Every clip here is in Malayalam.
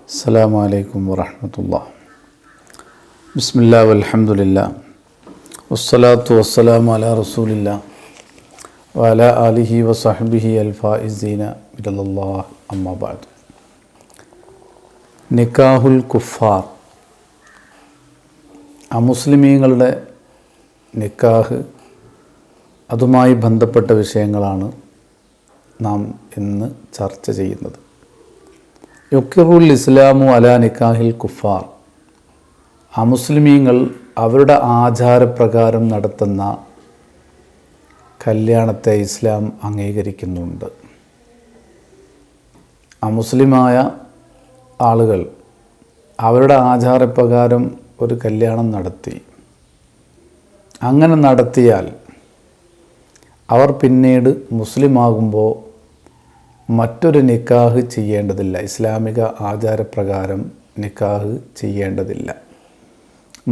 അസ്സലാമു അലൈക്കും വറഹ്മത്തുള്ളാഹി. ബിസ്മില്ലാഹി വൽഹംദുലില്ലാഹ് വസ്സലാത്തു വസ്സലാമു അലാ റസൂലില്ലാഹ് വഅലാ ആലിഹി വസഹ്ബിഹി അൽഫായിസീന ബിറളില്ലാഹ് അമ്മാ ബഅദ്. നിക്കാഹുൽ കുഫാർ, അമുസ്ലിമീങ്ങളുടെ നിക്കാഹ്, അതുമായി ബന്ധപ്പെട്ട വിഷയങ്ങളാണ് നാം ഇന്ന് ചർച്ച ചെയ്യുന്നത്. യുക്കിറുൽ ഇസ്ലാമു അലാ നിക്കാഹിൽ കുഫാർ, അമുസ്ലിമീങ്ങൾ അവരുടെ ആചാരപ്രകാരം നടത്തുന്ന കല്യാണത്തെ ഇസ്ലാം അംഗീകരിക്കുന്നുണ്ട്. അമുസ്ലിമായ ആളുകൾ അവരുടെ ആചാരപ്രകാരം ഒരു കല്യാണം നടത്തി, അങ്ങനെ നടത്തിയാൽ അവർ പിന്നീട് മുസ്ലിമാകുമ്പോൾ മറ്റൊരു നിക്കാഹ് ചെയ്യേണ്ടതില്ല. ഇസ്ലാമിക ആചാരപ്രകാരം നിക്കാഹ് ചെയ്യേണ്ടതില്ല.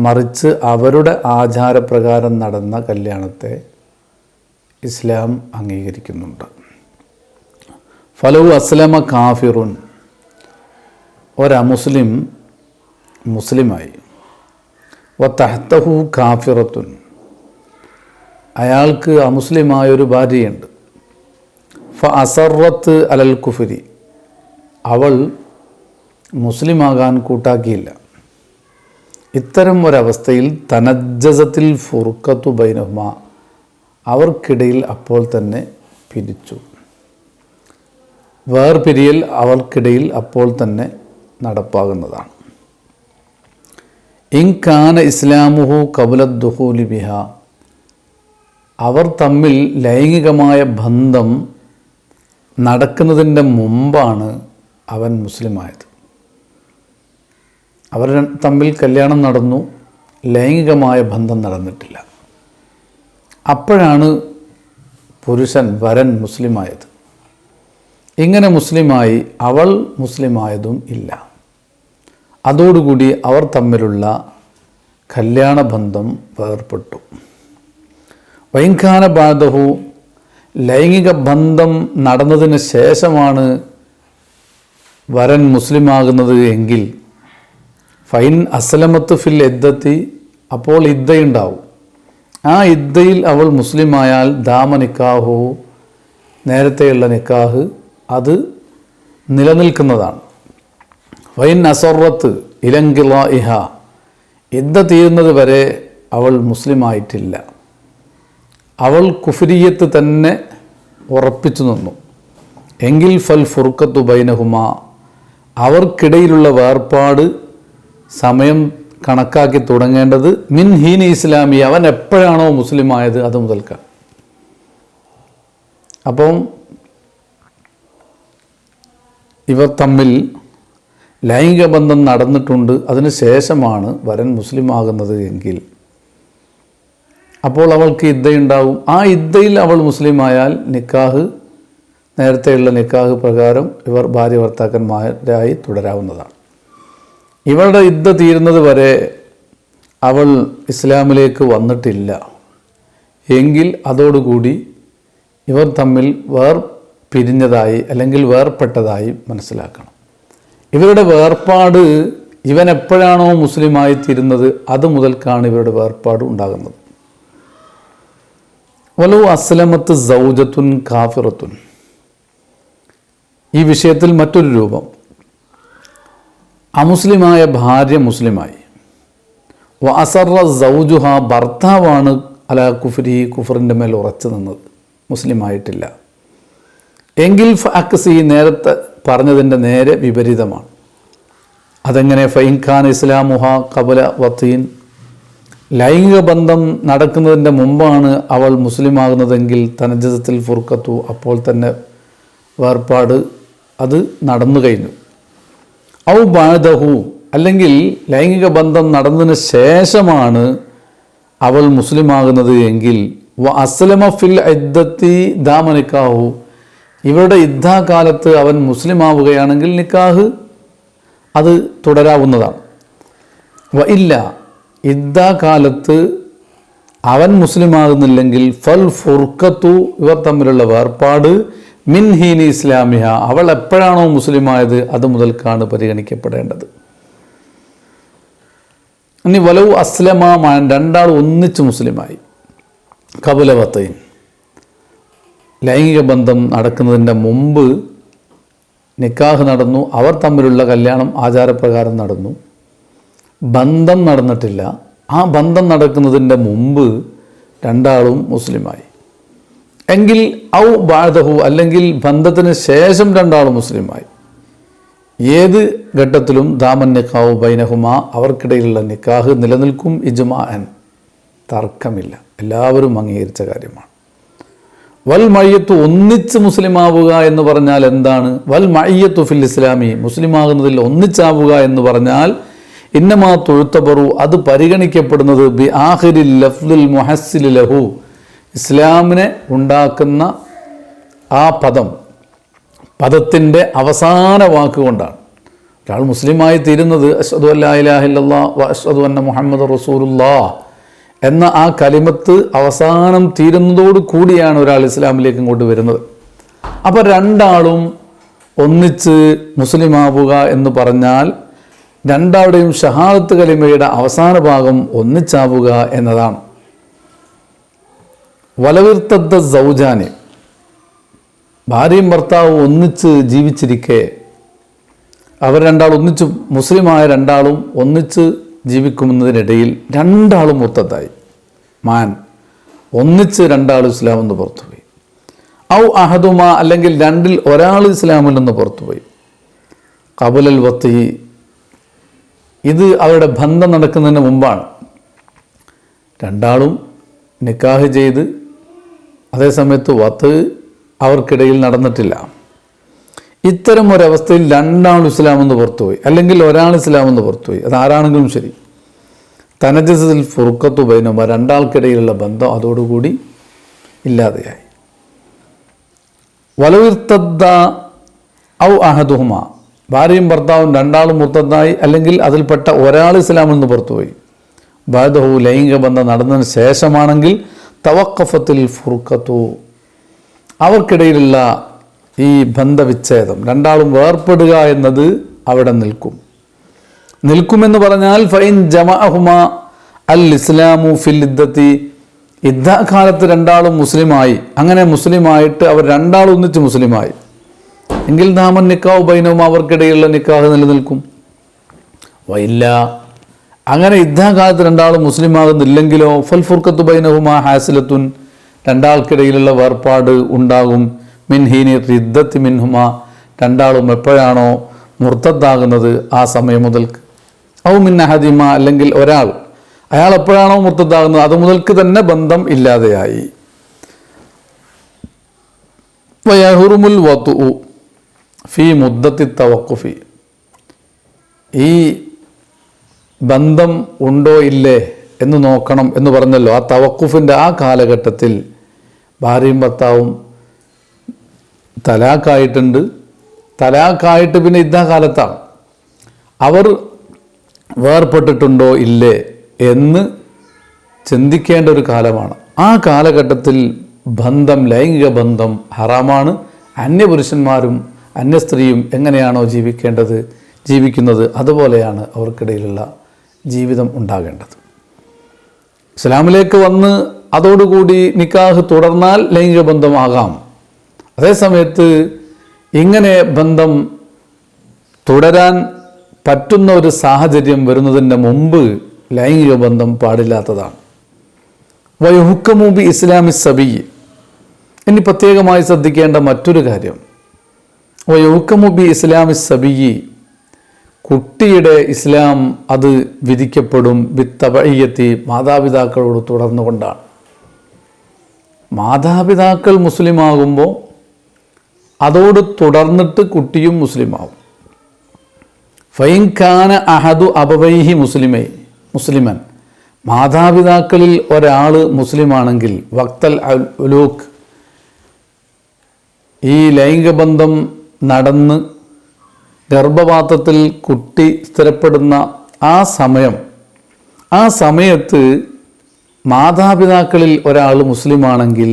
മറിച്ച് അവരുടെ ആചാരപ്രകാരം നടന്ന കല്യാണത്തെ ഇസ്ലാം അംഗീകരിക്കുന്നുണ്ട്. ഫലൗ അസ്ലമ കാഫിറുൻ, ഒരമുസ്ലിം മുസ്ലിമായി, വതഹ്തഹു കാഫിറത്തുൻ, അയാൾക്ക് അമുസ്ലിമായൊരു ഭാര്യയുണ്ട്, ഫഅസറത്ത് അലൽ കുഫരി, അവൾ മുസ്ലിമാകാൻ കൂട്ടാക്കിയില്ല. ഇത്തരം ഒരവസ്ഥയിൽ തനജ്ജസത്തിൽ ഫുർഖത്തു ബൈനഹുമാ, അവർക്കിടയിൽ അപ്പോൾ തന്നെ പിരിച്ചു. വേർപിരിയൽ അവർക്കിടയിൽ അപ്പോൾ തന്നെ നടപ്പാകുന്നതാണ്. ഇൻ കാന ഇസ്ലാമുഹു ഖബ്ല ദുഖൂലി ബിഹ, അവർ തമ്മിൽ ലൈംഗികമായ ബന്ധം നടക്കുന്നതിൻ്റെ മുമ്പാണ് അവൻ മുസ്ലിമായത്. അവർ തമ്മിൽ കല്യാണം നടന്നു, ലൈംഗികമായ ബന്ധം നടന്നിട്ടില്ല. അപ്പോഴാണ് പുരുഷൻ, വരൻ മുസ്ലിമായത്. ഇങ്ങനെ മുസ്ലിമായി അവൾ മുസ്ലിമായതും ഇല്ല. അതോടുകൂടി അവർ തമ്മിലുള്ള കല്യാണ ബന്ധം വേർപെട്ടു. വൈൻഖാന ബാദഹു, ലൈംഗിക ബന്ധം നടന്നതിന് ശേഷമാണ് വരൻ മുസ്ലിമാകുന്നത് എങ്കിൽ ഫൈൻ അസ്ലമത്ത് ഫിൽ ഇദ്ദത്തി, അപ്പോൾ ഇദ്ദയുണ്ടാവും. ആ ഇദ്ദയിൽ അവൾ മുസ്ലിമായാൽ ദാമ നിക്കാഹു, നേരത്തെയുള്ള നിക്കാഹ് അത് നിലനിൽക്കുന്നതാണ്. ഫൈൻ അസറത്ത് ഇലങ്കിളാഇഹ, ഇദ്ദ തീരുന്നത് വരെ അവൾ മുസ്ലിമായിട്ടില്ല, അവൾ കുഫ്രിയത്ത് തന്നെ ഉറപ്പിച്ചു നിന്നു എങ്കിൽ ഫൽ ഫുർഖത്തു ബൈനഹുമാ, അവർക്കിടയിലുള്ള വേർപാട് സമയം കണക്കാക്കി തുടങ്ങേണ്ടത് മിൻ ഹീനി ഇസ്ലാമി, അവൻ എപ്പോഴാണോ മുസ്ലിമായത് അത് മുതൽക്കാണ്. അപ്പം ഇവർ തമ്മിൽ ലൈംഗിക ബന്ധം നടന്നിട്ടുണ്ട്, അതിന് ശേഷമാണ് വരൻ മുസ്ലിമാകുന്നത് എങ്കിൽ അപ്പോൾ അവൾക്ക് ഇദ്ദയുണ്ടാവും. ആ ഇദ്ദയിൽ അവൾ മുസ്ലിമായാൽ നിക്കാഹ്, നേരത്തെയുള്ള നിക്കാഹ് പ്രകാരം ഇവർ ഭാര്യ ഭർത്താക്കന്മാരായി തുടരാവുന്നതാണ്. ഇവളുടെ ഇദ്ദ തീരുന്നത് വരെ അവൾ ഇസ്ലാമിലേക്ക് വന്നിട്ടില്ല എങ്കിൽ അതോടുകൂടി ഇവർ തമ്മിൽ പിരിഞ്ഞതായി അല്ലെങ്കിൽ വേർപെട്ടതായി മനസ്സിലാക്കണം. ഇവരുടെ വേർപാട് ഇവൻ എപ്പോഴാണോ മുസ്ലിമായി തീരുന്നത് അത് മുതൽക്കാണ് ഇവരുടെ വേർപാട് ഉണ്ടാകുന്നത്. വലു അസ്ലമത്ത് സൗജത്തുൻ കാഫിറത്തുൻ, ഈ വിഷയത്തിൽ മറ്റൊരു രൂപം, അമുസ്ലിമായ ഭാര്യ മുസ്ലിമായി, വ അസറ സൗജുഹ, ഭർത്താവാണ് അല കുഫ്രി, കുഫറിൻ്റെ മേൽ ഉറച്ചു നിന്നത്, മുസ്ലിമായിട്ടില്ല എങ്കിൽ ഫഅക്സി, നേരത്തെ പറഞ്ഞതിൻ്റെ നേരെ വിപരീതമാണ്. അതെങ്ങനെ? ഫൈൻ ഖാൻ ഇസ്ലാമുഹ ഖബല വത്തീൻ, ലൈംഗിക ബന്ധം നടക്കുന്നതിൻ്റെ മുമ്പാണ് അവൾ മുസ്ലിമാകുന്നതെങ്കിൽ തനജ്ജസത്തിൽ ഫുർഖത്തു, അപ്പോൾ തന്നെ വേർപാട് അത് നടന്നു കഴിഞ്ഞു. ഔ ബഅദഹു, അല്ലെങ്കിൽ ലൈംഗിക ബന്ധം നടന്നതിന് ശേഷമാണ് അവൾ മുസ്ലിമാകുന്നത് എങ്കിൽ വ അസ്ലമ ഫിൽ ഇദ്ദത്തി ദാമ നിക്കാഹു, ഇവരുടെ യുദ്ധകാലത്ത് അവൻ മുസ്ലിമാവുകയാണെങ്കിൽ നിക്കാഹ് അത് തുടരാവുന്നതാണ്. വ ഇല്ല, യുദ്ധകാലത്ത് അവൻ മുസ്ലിമാകുന്നില്ലെങ്കിൽ ഫൽ ഫുർഖത്തു, ഇവർ തമ്മിലുള്ള വേർപാട് മിൻ ഹീനി ഇസ്ലാമിഹ, അവൾ എപ്പോഴാണോ മുസ്ലിമായത് അത് മുതൽക്കാണ് പരിഗണിക്കപ്പെടേണ്ടത്. ഇനി വലവു അസ്ലമാൻ, രണ്ടാൾ ഒന്നിച്ച് മുസ്ലിമായി, കബുലവത്തൈൻ, ലൈംഗിക ബന്ധം നടക്കുന്നതിൻ്റെ മുമ്പ് നിക്കാഹ് നടന്നു, അവർ തമ്മിലുള്ള കല്യാണം ആചാരപ്രകാരം നടന്നു, ബന്ധം നടന്നിട്ടില്ല, ആ ബന്ധം നടക്കുന്നതിൻ്റെ മുമ്പ് രണ്ടാളും മുസ്ലിമായി എങ്കിൽ, ഔ ബാദഹു, അല്ലെങ്കിൽ ബന്ധത്തിന് ശേഷം രണ്ടാളും മുസ്ലിമായി, ഏത് ഘട്ടത്തിലും ദാമൻ നിക്കാഹു ബൈനഹുമ, അവർക്കിടയിലുള്ള നിക്കാഹ് നിലനിൽക്കും, ഇജ്മാഅൻ, തർക്കമില്ല, എല്ലാവരും അംഗീകരിച്ച കാര്യമാണ്. വൽ മയ്യത്ത്, ഒന്നിച്ച് മുസ്ലിമാവുക എന്ന് പറഞ്ഞാൽ എന്താണ്? വൽ മയ്യത്തു ഫിൽ ഇസ്ലാമി, മുസ്ലിമാകുന്നതിൽ ഒന്നിച്ചാവുക എന്ന് പറഞ്ഞാൽ ഇന്നമാ തുഴുത്തബറു, അത് പരിഗണിക്കപ്പെടുന്നത് ബി ആഖിരിൽ ലഫ്ലുൽ മുഹസ്സിൽ ലഹു, ഇസ്ലാമിനെ ഉണ്ടാക്കുന്ന ആ പദത്തിൻ്റെ അവസാന വാക്കുകൊണ്ടാണ്. ഒരാൾ മുസ്ലിമായി തീരുന്നത് അശ്ഹദു അല്ലാ ഇലാഹ ഇല്ലല്ലാഹ് വ അശ്ഹദു അന്ന മുഹമ്മദ് റസൂലുള്ളാഹ് എന്ന ആ കലിമത്ത് അവസാനം തീരുന്നതോട് കൂടിയാണ് ഒരാൾ ഇസ്ലാമിലേക്ക് ഇങ്ങോട്ട് വരുന്നത്. അപ്പോൾ രണ്ടാളും ഒന്നിച്ച് മുസ്ലിമാവുക എന്ന് പറഞ്ഞാൽ രണ്ടാളുടെയും ഷഹാദത്ത് കലിമയുടെ അവസാന ഭാഗം ഒന്നിച്ചാവുക എന്നതാണ്. വലവിർത്തദ്ദ സൗജാന്, ഭാര്യയും ഭർത്താവും ഒന്നിച്ച് ജീവിച്ചിരിക്കെ അവർ രണ്ടാളും ഒന്നിച്ച്, മുസ്ലിമായ രണ്ടാളും ഒന്നിച്ച് ജീവിക്കുന്നതിനിടയിൽ രണ്ടാളും മുർത്തദ്ദായി, ഒന്നിച്ച് രണ്ടാളും ഇസ്ലാമിൽ നിന്ന് പുറത്തുപോയി. ഔ അഹദുമ, അല്ലെങ്കിൽ രണ്ടിൽ ഒരാൾ ഇസ്ലാമിൽ നിന്ന് പുറത്തുപോയി. ഖബുലൽ വത്തി, ഇത് അവരുടെ ബന്ധം നടക്കുന്നതിന് മുമ്പാണ്. രണ്ടാളും നിക്കാഹ് ചെയ്ത് അതേസമയത്ത് വത്ത് അവർക്കിടയിൽ നടന്നിട്ടില്ല. ഇത്തരം ഒരവസ്ഥയിൽ രണ്ടാളും ഇസ്ലാമിൽ നിന്ന് പുറത്തുപോയി, അല്ലെങ്കിൽ ഒരാൾ ഇസ്ലാമിൽ നിന്ന് പുറത്തുപോയി, അത് ആരാണെങ്കിലും ശരി, തനജസിൽ ഫുർഖത്തു ബൈനഹുമ, രണ്ടാൾക്കിടയിലുള്ള ബന്ധം അതോടുകൂടി ഇല്ലാതെയായി. വലവിർത്തദ്ദ ഔ അഹദുഹുമ, ഭാര്യയും ഭർത്താവും രണ്ടാളും മുർത്തദ്ദായി, അല്ലെങ്കിൽ അതിൽപ്പെട്ട ഒരാൾ ഇസ്ലാമിൽ നിന്ന് പുറത്തുപോയി. ബഅദഹു, ലൈംഗിക ബന്ധം നടന്നതിന് ശേഷമാണെങ്കിൽ തവഖഫത്തിൽ ഫുർഖത്തു, അവർക്കിടയിലുള്ള ഈ ബന്ധവിച്ഛേദം, രണ്ടാളും വേർപ്പെടുക എന്നത് അവിടെ നിൽക്കുമെന്ന് പറഞ്ഞാൽ ഫൈൻ ജമഅഹുമ അൽ ഇസ്ലാമു ഫിൽ ഇദ്ദത്തി, യുദ്ധകാലത്ത് രണ്ടാളും മുസ്ലിമായി, അങ്ങനെ മുസ്ലിമായിട്ട് അവർ രണ്ടാളും ഒന്നിച്ച് മുസ്ലിമായി എങ്കിൽ ദാമൻ നിക്കാഹു ബൈനഹുമ, അവർക്കിടയിലുള്ള നിക്കാഹ് നിലനിൽക്കും. വയില്ല, അങ്ങനെ യുദ്ധകാലത്ത് രണ്ടാളും മുസ്ലിമാകുന്നില്ലെങ്കിലോ ഫൽ ഫുർഖത്തു ബൈനഹുമ ഹാസിലത്തുൻ, രണ്ടാൾക്കിടയിലുള്ള വേർപാട് ഉണ്ടാകും. മിൻ ഹീനി റിദ്ദത്തി മിൻഹുമ, രണ്ടാളും എപ്പോഴാണോ മുർത്തദ്ദാകുന്നത് ആ സമയം മുതൽക്ക്. ഔ മിൻ അഹദിമ, അല്ലെങ്കിൽ അയാൾ എപ്പോഴാണോ മുർത്തദ്ദാകുന്നത് അത് മുതൽക്ക് തന്നെ ബന്ധം ഇല്ലാതെയായി. വയഹുറുമുൽ വതുഉ ഫി മുദ്ദത്തി തവഖുഫി, ഈ ബന്ധം ഉണ്ടോ ഇല്ലേ എന്ന് നോക്കണം എന്ന് പറഞ്ഞല്ലോ. ആ തവഖുഫിൻ്റെ ആ കാലഘട്ടത്തിൽ ഭാര്യയും ഭർത്താവും തലാഖായിട്ടുണ്ട്, തലാഖായിട്ട് പിന്നെ യുദ്ധകാലത്താണ്, അവർ വേർപ്പെട്ടിട്ടുണ്ടോ ഇല്ലേ എന്ന് ചിന്തിക്കേണ്ട ഒരു കാലമാണ്. ആ കാലഘട്ടത്തിൽ ലൈംഗിക ബന്ധം ഹറാമാണ്. അന്യപുരുഷന്മാരും അന്യസ്ത്രീയും എങ്ങനെയാണോ ജീവിക്കുന്നത് അതുപോലെയാണ് അവർക്കിടയിലുള്ള ജീവിതം ഉണ്ടാകേണ്ടത്. ഇസ്ലാമിലേക്ക് വന്ന് അതോടുകൂടി നിക്കാഹ് തുടർന്നാൽ ലൈംഗിക ബന്ധമാകാം. അതേസമയത്ത് ഇങ്ങനെ ബന്ധം തുടരാൻ പറ്റുന്ന ഒരു സാഹചര്യം വരുന്നതിന് മുമ്പ് ലൈംഗിക ബന്ധം പാടില്ലാത്തതാണ്. വയുഹുക്കമു ബി ഇസ്ലാമി സബി, ഇനി പ്രത്യേകമായി ശ്രദ്ധിക്കേണ്ട മറ്റൊരു കാര്യം, വയുഹുക്കമു ബി ഇസ്ലാമി സബി, കുട്ടിയുടെ ഇസ്ലാം അത് വിധിക്കപ്പെടും ബിത്തബഇയ്യത്തി, മാതാപിതാക്കളോട് തുടർന്നുകൊണ്ടാണ്. മാതാപിതാക്കൾ മുസ്ലിമാകുമ്പോൾ അതോട് തുടർന്നിട്ട് കുട്ടിയും മുസ്ലിമാവും. ഫൈൻ ഖാന അഹദു അബവൈഹി മുസ്ലിമൻ, മാതാപിതാക്കളിൽ ഒരാൾ മുസ്ലിമാണെങ്കിൽ വക്തൽ ഉലൂക്ക്, ഈ ലൈംഗിക ബന്ധം നടന്ന് ഗർഭപാത്രത്തിൽ കുട്ടി സ്ഥിരപ്പെടുന്ന ആ സമയത്ത് മാതാപിതാക്കളിൽ ഒരാൾ മുസ്ലിമാണെങ്കിൽ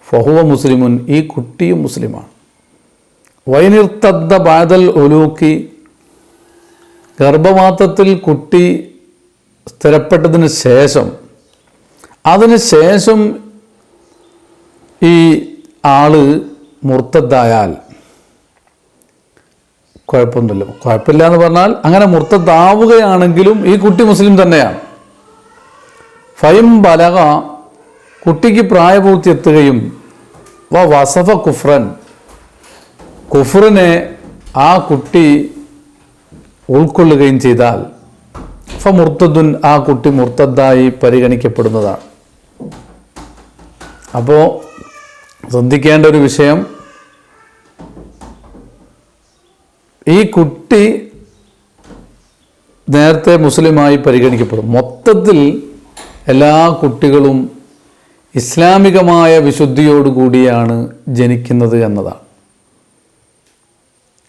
ഫഹുവ മുസ്ലിമുൻ, ഈ കുട്ടിയും മുസ്ലിമാണ്. വൈനിർത്തദ്ദ ബാദൽ ഉലൂക്കി, ഗർഭപാത്രത്തിൽ കുട്ടി സ്ഥിരപ്പെട്ടതിന് ശേഷം അതിനുശേഷം ഈ ആള് മുർത്തദ്ദായാൽ കുഴപ്പമില്ല എന്ന് പറഞ്ഞാൽ അങ്ങനെ മുർത്തദ്ദാവുകയാണെങ്കിലും ഈ കുട്ടി മുസ്ലിം തന്നെയാണ്. ഫൈം ബലഗ, കുട്ടിക്ക് പ്രായപൂർത്തി എത്തുകയും വസഫ കുഫ്രൻ, കുഫ്റിനെ ആ കുട്ടി ഉൾക്കൊള്ളുകയും ചെയ്താൽ മുർത്തദുൻ, ആ കുട്ടി മുർത്തദ്ദായി പരിഗണിക്കപ്പെടുന്നതാണ്. അപ്പോൾ ശ്രദ്ധിക്കേണ്ട ഒരു വിഷയം, ഈ കുട്ടി നേരത്തെ മുസ്ലിമായി പരിഗണിക്കപ്പെടും. മൊത്തത്തിൽ എല്ലാ കുട്ടികളും ഇസ്ലാമികമായ വിശുദ്ധിയോടുകൂടിയാണ് ജനിക്കുന്നത് എന്നതാണ്.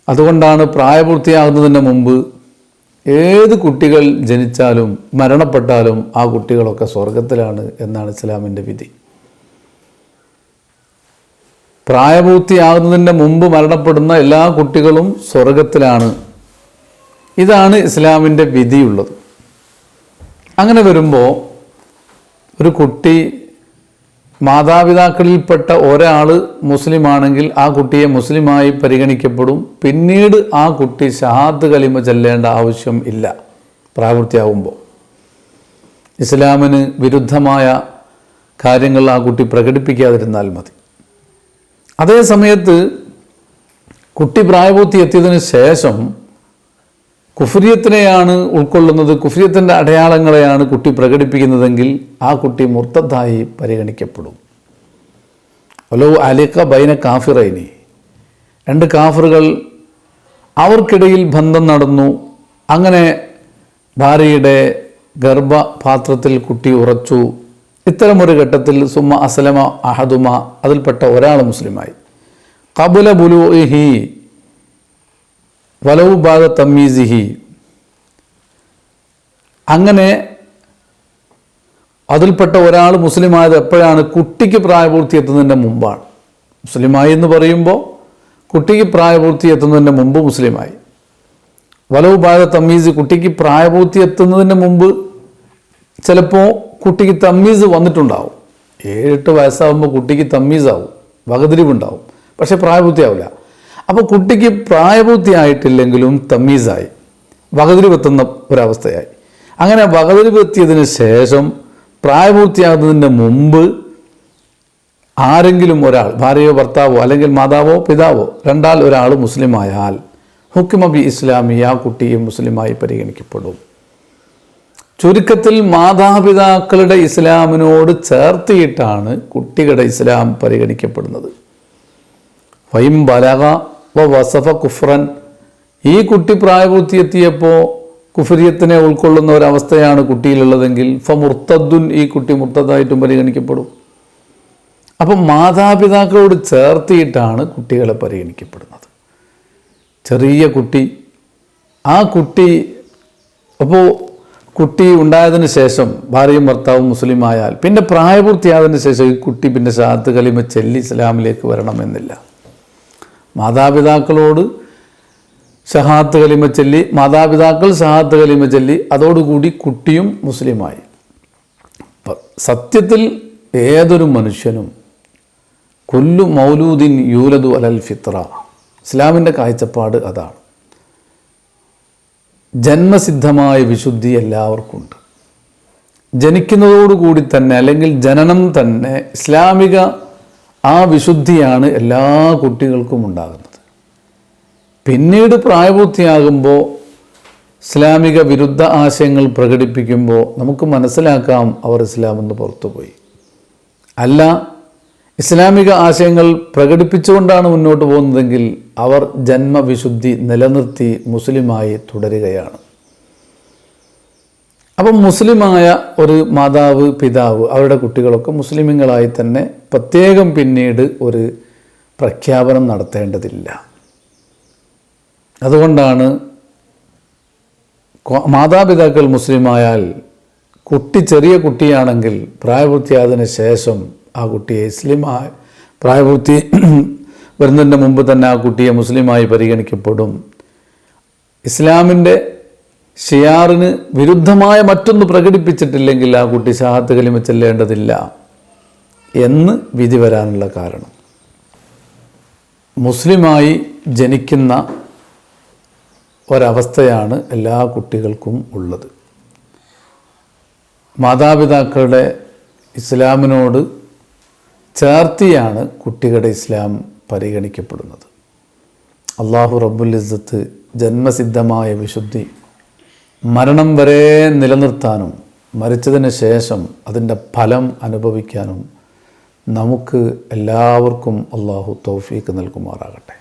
അതുകൊണ്ടാണ് പ്രായപൂർത്തിയാകുന്നതിന് മുമ്പ് ഏത് കുട്ടികൾ ജനിച്ചാലും മരണപ്പെട്ടാലും ആ കുട്ടികളൊക്കെ സ്വർഗത്തിലാണ് എന്നാണ് ഇസ്ലാമിൻ്റെ വിധി. പ്രായപൂർത്തിയാകുന്നതിൻ്റെ മുമ്പ് മരണപ്പെടുന്ന എല്ലാ കുട്ടികളും സ്വർഗത്തിലാണ്. ഇതാണ് ഇസ്ലാമിൻ്റെ വിധിയുള്ളത്. അങ്ങനെ വരുമ്പോൾ ഒരു കുട്ടി മാതാപിതാക്കളിൽപ്പെട്ട ഒരാൾ മുസ്ലിമാണെങ്കിൽ ആ കുട്ടിയെ മുസ്ലിമായി പരിഗണിക്കപ്പെടും. പിന്നീട് ആ കുട്ടി ഷഹാദത്ത് കലിമ ചൊല്ലേണ്ട ആവശ്യം ഇല്ല. പ്രായപൂർത്തിയാകുമ്പോൾ ഇസ്ലാമിന് വിരുദ്ധമായ കാര്യങ്ങൾ ആ കുട്ടി പ്രകടിപ്പിക്കാതിരുന്നാൽ മതി. അതേ സമയത്ത് കുട്ടി പ്രായപൂർത്തി എത്തിയതിന് ശേഷം കുഫ്രിയത്തിനെയാണ് ഉൾക്കൊള്ളുന്നത്, കുഫ്രിയത്തിൻ്റെ അടയാളങ്ങളെയാണ് കുട്ടി പ്രകടിപ്പിക്കുന്നതെങ്കിൽ ആ കുട്ടി മുർത്തദ്ദായി പരിഗണിക്കപ്പെടും. വലൗ അലിക ബൈന കാഫിറൈനി, രണ്ട് കാഫിറുകൾ അവർക്കിടയിൽ ബന്ധം നടന്നു, അങ്ങനെ ഭാര്യയുടെ ഗർഭപാത്രത്തിൽ കുട്ടി ഉറച്ചു. ഇത്തരമൊരു ഘട്ടത്തിൽ സുമ്മ അസ്ലമ അഹദുമ, അതിൽപ്പെട്ട ഒരാൾ മുസ്ലിമായി. ഖബല ബുലൂഇഹി വലൗ ബാദ തമ്മീസിഹി, അങ്ങനെ അതിൽപ്പെട്ട ഒരാൾ മുസ്ലിമായത് എപ്പോഴാണ്? കുട്ടിക്ക് പ്രായപൂർത്തി എത്തുന്നതിൻ്റെ മുമ്പാണ്. മുസ്ലിമായി എന്ന് പറയുമ്പോൾ കുട്ടിക്ക് പ്രായപൂർത്തി എത്തുന്നതിൻ്റെ മുമ്പ് മുസ്ലിമായി. വലൗ ബാദ തമ്മീസ്, കുട്ടിക്ക് പ്രായപൂർത്തി എത്തുന്നതിന് മുമ്പ് ചിലപ്പോൾ കുട്ടിക്ക് തമ്മീസ് വന്നിട്ടുണ്ടാവും. 7-8 വയസ്സാകുമ്പോൾ കുട്ടിക്ക് തമ്മീസാവും, വകതിരിവുണ്ടാവും, പക്ഷേ പ്രായപൂർത്തിയാവില്ല. അപ്പോൾ കുട്ടിക്ക് പ്രായപൂർത്തിയായിട്ടില്ലെങ്കിലും തമ്മീസായി, വകതിരിവെത്തുന്ന ഒരവസ്ഥയായി. അങ്ങനെ വകതിരിവെത്തിയതിന് ശേഷം പ്രായപൂർത്തിയാകുന്നതിൻ്റെ മുമ്പ് ആരെങ്കിലും ഒരാൾ, ഭാര്യയോ ഭർത്താവോ അല്ലെങ്കിൽ മാതാവോ പിതാവോ രണ്ടാൽ ഒരാൾ മുസ്ലിമായാൽ ഹുക്മ ബി ഇസ്ലാമി, ആ കുട്ടിയെ മുസ്ലിമായി പരിഗണിക്കപ്പെടും. ചുരുക്കത്തിൽ മാതാപിതാക്കളുടെ ഇസ്ലാമിനോട് ചേർത്തിയിട്ടാണ് കുട്ടികളുടെ ഇസ്ലാം പരിഗണിക്കപ്പെടുന്നത്. വൈം ബലഗ വസഫ കുഫ്രൻ, ഈ കുട്ടി പ്രായപൂർത്തിയെത്തിയപ്പോൾ കുഫ്രിയത്തിനെ ഉൾക്കൊള്ളുന്ന ഒരവസ്ഥയാണ് കുട്ടിയിലുള്ളതെങ്കിൽ മുർത്തദ്ദുൻ, ഈ കുട്ടി മുർത്തദ്ദായിട്ടും പരിഗണിക്കപ്പെടും. അപ്പം മാതാപിതാക്കളോട് ചേർത്തിയിട്ടാണ് കുട്ടികളെ പരിഗണിക്കപ്പെടുന്നത്. ചെറിയ കുട്ടി, ആ കുട്ടി അപ്പോൾ കുട്ടി ഉണ്ടായതിന് ശേഷം ഭാര്യയും ഭർത്താവും മുസ്ലിമായാൽ പിന്നെ പ്രായപൂർത്തിയായതിന് ശേഷം ഈ കുട്ടി പിന്നെ ഷഹാദത്ത് കലിമ ചൊല്ലി ഇസ്ലാമിലേക്ക് വരണമെന്നില്ല. മാതാപിതാക്കളോട് ഷഹാദത്ത് കലിമ ചൊല്ലി, മാതാപിതാക്കൾ ഷഹാദത്ത് കലിമ ചൊല്ലി, അതോടുകൂടി കുട്ടിയും മുസ്ലിമായി. സത്യത്തിൽ ഏതൊരു മനുഷ്യനും കുല്ലു മൗലൂദിൻ യൂലദു അലൽ ഫിത്ര, ഇസ്ലാമിൻ്റെ കാഴ്ചപ്പാട് അതാണ്. ജന്മസിദ്ധമായ വിശുദ്ധി എല്ലാവർക്കും ഉണ്ട്. ജനിക്കുന്നതോടുകൂടി തന്നെ അല്ലെങ്കിൽ ജനനം തന്നെ ഇസ്ലാമിക ആ വിശുദ്ധിയാണ് എല്ലാ കുട്ടികൾക്കും ഉണ്ടാകുന്നത്. പിന്നീട് പ്രായപൂർത്തിയാകുമ്പോൾ ഇസ്ലാമിക വിരുദ്ധ ആശയങ്ങൾ പ്രകടിപ്പിക്കുമ്പോൾ നമുക്ക് മനസ്സിലാക്കാം അവർ ഇസ്ലാമെന്ന് പുറത്തുപോയി. അല്ല, ഇസ്ലാമിക ആശയങ്ങൾ പ്രകടിപ്പിച്ചുകൊണ്ടാണ് മുന്നോട്ട് പോകുന്നതെങ്കിൽ അവർ ജന്മവിശുദ്ധി നിലനിർത്തി മുസ്ലിമായി തുടരുകയാണ്. അപ്പം മുസ്ലിമായ ഒരു മാതാവ് പിതാവ് അവരുടെ കുട്ടികളൊക്കെ മുസ്ലിമുകളായി തന്നെ പ്രത്യേകം പിന്നീട് ഒരു പ്രഖ്യാപനം നടത്തേണ്ടതില്ല. അതുകൊണ്ടാണ് മാതാപിതാക്കൾ മുസ്ലിമായാൽ കുട്ടി ചെറിയ കുട്ടിയാണെങ്കിൽ പ്രായപൂർത്തിയായതിനു ശേഷം ആ കുട്ടിയെ പ്രായപൂർത്തി വരുന്നതിൻ്റെ മുമ്പ് തന്നെ ആ കുട്ടിയെ മുസ്ലിമായി പരിഗണിക്കപ്പെടും. ഇസ്ലാമിൻ്റെ ഷിയാറിന് വിരുദ്ധമായ മറ്റൊന്ന് പ്രകടിപ്പിച്ചിട്ടില്ലെങ്കിൽ ആ കുട്ടി ഷഹാദത്ത് കലിമ ചൊല്ലേണ്ടതില്ല എന്ന് വിധി വരാനുള്ള കാരണം, മുസ്ലിമായി ജനിക്കുന്ന ഒരവസ്ഥയാണ് എല്ലാ കുട്ടികൾക്കും ഉള്ളത്. മാതാപിതാക്കളുടെ ഇസ്ലാമിനോട് ചേർത്തിയാണ് കുട്ടികളുടെ ഇസ്ലാം പരിഗണിക്കപ്പെടുന്നത്. അള്ളാഹു റബ്ബുൽ ഇസ്സത്ത് ജന്മസിദ്ധമായ വിശുദ്ധി മരണം വരെ നിലനിർത്താനും മരിച്ചതിന് ശേഷം അതിൻ്റെ ഫലം അനുഭവിക്കാനും നമുക്ക് എല്ലാവർക്കും അള്ളാഹു തൗഫീക്ക് നൽകുമാറാകട്ടെ.